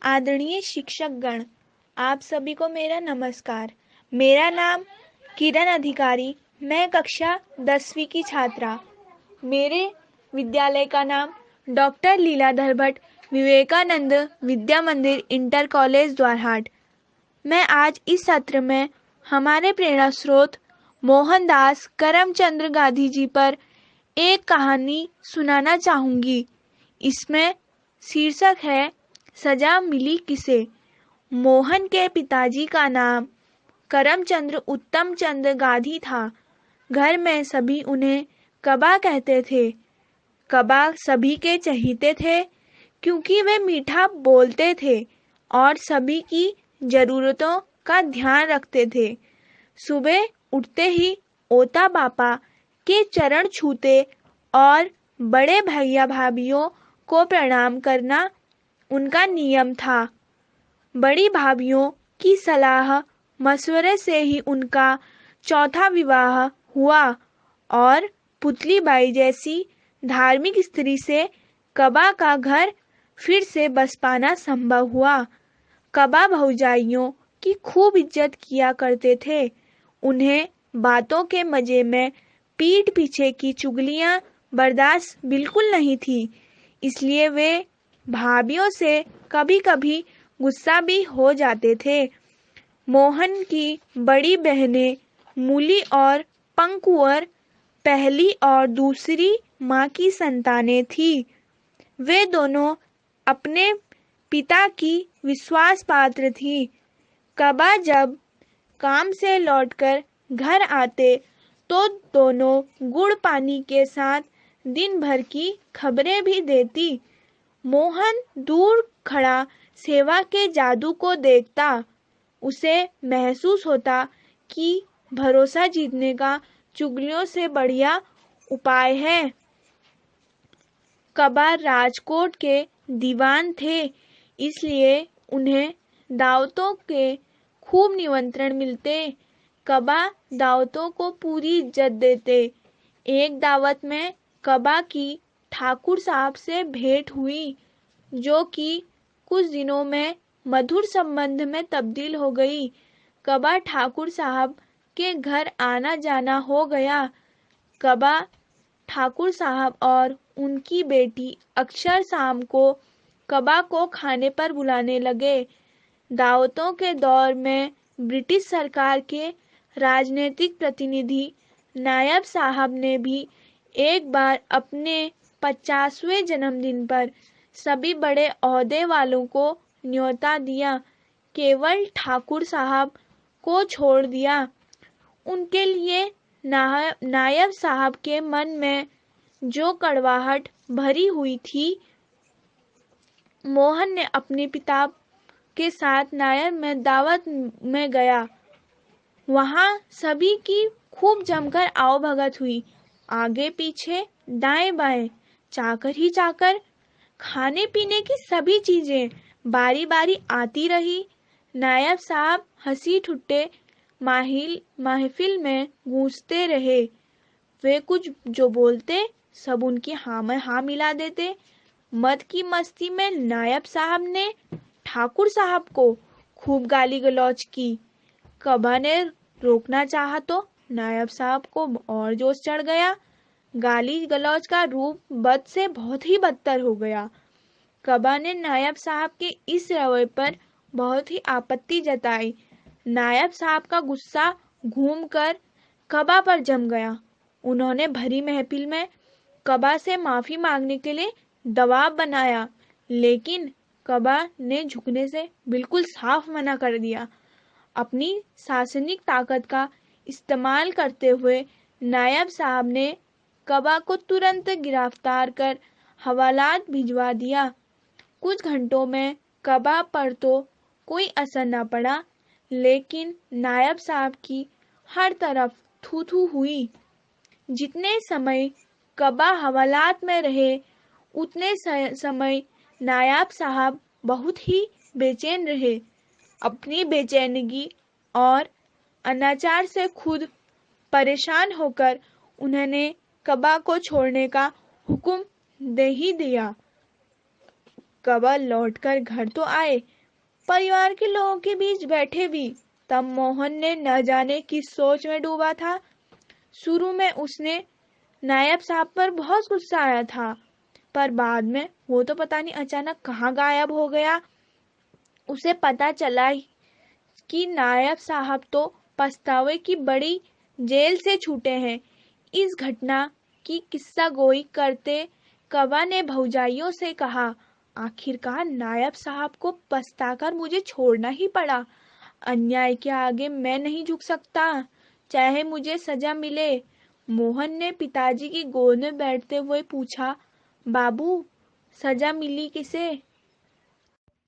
आदरणीय शिक्षकगण, आप सभी को मेरा नमस्कार। मेरा नाम किरण अधिकारी, मैं कक्षा 10वीं की छात्रा। मेरे विद्यालय का नाम डॉक्टर लीलाधर भट्ट विवेकानंद विद्या मंदिर इंटर कॉलेज द्वारहाट। मैं आज इस सत्र में हमारे प्रेरणा स्रोत मोहनदास करमचंद गांधी जी पर एक कहानी सुनाना चाहूंगी। इसमें शीर्षक है सजा मिली किसे। मोहन के पिताजी का नाम करमचंद उत्तम चंद गांधी था। घर में सभी उन्हें कबा कहते थे। कबा सभी के चहीते थे क्योंकि वे मीठा बोलते थे और सभी की जरूरतों का ध्यान रखते थे। सुबह उठते ही ओता पापा के चरण छूते और बड़े भैया भाभीियों को प्रणाम करना उनका नियम था। बड़ी भाभीियों की सलाह मशवरे से ही उनका चौथा विवाह हुआ और पुतली बाई जैसी धार्मिक स्त्री से कबा का घर फिर से बस पाना संभव हुआ। कबा भौजाइयों की खूब इज्जत किया करते थे। उन्हें बातों के मजे में पीठ पीछे की चुगलियां बर्दाश्त बिल्कुल नहीं थी, इसलिए वे भाभीियों से कभी कभी गुस्सा भी हो जाते थे। मोहन की बड़ी बहनें मूली और पंकुअर पहली और दूसरी माँ की संतानें थी। वे दोनों अपने पिता की विश्वास पात्र थी। कबा जब काम से लौटकर घर आते तो दोनों गुड़ पानी के साथ दिन भर की खबरें भी देती। मोहन दूर खड़ा सेवा के जादू को देखता। उसे महसूस होता कि भरोसा जीतने का चुगलियों से बढ़िया उपाय है। कबा राजकोट के दीवान थे, इसलिए उन्हें दावतों के खूब निमंत्रण मिलते। कबा दावतों को पूरी इज्जत देते। एक दावत में कबा की ठाकुर साहब से भेंट हुई, जो कि कुछ दिनों में मधुर संबंध में तब्दील हो गई। कबा ठाकुर साहब के घर आना जाना हो गया। कबा ठाकुर साहब और उनकी बेटी अक्षर शाम को कबा को खाने पर बुलाने लगे। दावतों के दौर में ब्रिटिश सरकार के राजनीतिक प्रतिनिधि नायब साहब ने भी एक बार अपने 50वें जन्मदिन पर सभी बड़े ओहदे वालों को न्योता दिया, केवल ठाकुर साहब को छोड़ दिया। उनके लिए नायब साहब के मन में जो कड़वाहट भरी हुई थी, मोहन ने अपने पिता के साथ नायब में दावत में गया। वहां सभी की खूब जमकर आओ भगत हुई। आगे पीछे दाएं बाएं चाकर ही चाकर खाने पीने की सभी चीजें बारी बारी आती रही। नायब साहब हंसी ठुट्टे महफिल में गूंजते रहे। वे कुछ जो बोलते सब उनकी हाँ में हाँ मिला देते। मद की मस्ती में नायब साहब ने ठाकुर साहब को खूब गाली गलौज की। कबा ने रोकना चाहा तो नायब साहब को और जोश चढ़ गया। गाली गलौज का रूप बद से बहुत ही बदतर हो गया। कबा ने नायब साहब के इस रवैये पर बहुत ही आपत्ति जताई। नायब साहब का गुस्सा घूमकर कबा पर जम गया। उन्होंने भरी महफिल में कबा से माफी मांगने के लिए दबाव बनाया, लेकिन कबा ने झुकने से बिल्कुल साफ मना कर दिया। अपनी शासनिक ताकत का इस्तेमाल करते हुए नायब साहब ने कबा को तुरंत गिरफ्तार कर हवालात भिजवा दिया। कुछ घंटों में कबा पर तो कोई असर न पड़ा, लेकिन नायब साहब की हर तरफ थू थू हुई। जितने समय कबा हवालात में रहे, उतने समय नायब साहब बहुत ही बेचैन रहे। अपनी बेचैनगी और अनाचार से खुद परेशान होकर उन्होंने कबा को छोड़ने का हुक्म दे ही दिया। कौवा लौटकर घर तो आए, परिवार के लोगों के बीच बैठे भी। तब मोहन ने न जाने किस सोच में डूबा था। शुरू में उसने नायब साहब पर बहुत गुस्सा आया था, पर बाद में वो तो पता नहीं अचानक कहाँ गायब हो गया। उसे पता चला कि नायब साहब तो पछतावे की बड़ी जेल से छूटे हैं। इस घटना की किस्सा गोई करते कौवा ने भौजाइयों से कहा, आखिरकार नायब साहब को पछताकर मुझे छोड़ना ही पड़ा। अन्याय के आगे मैं नहीं झुक सकता, चाहे मुझे सजा मिले। मोहन ने पिताजी की गोद में बैठते हुए पूछा, बाबू, सजा मिली किसे?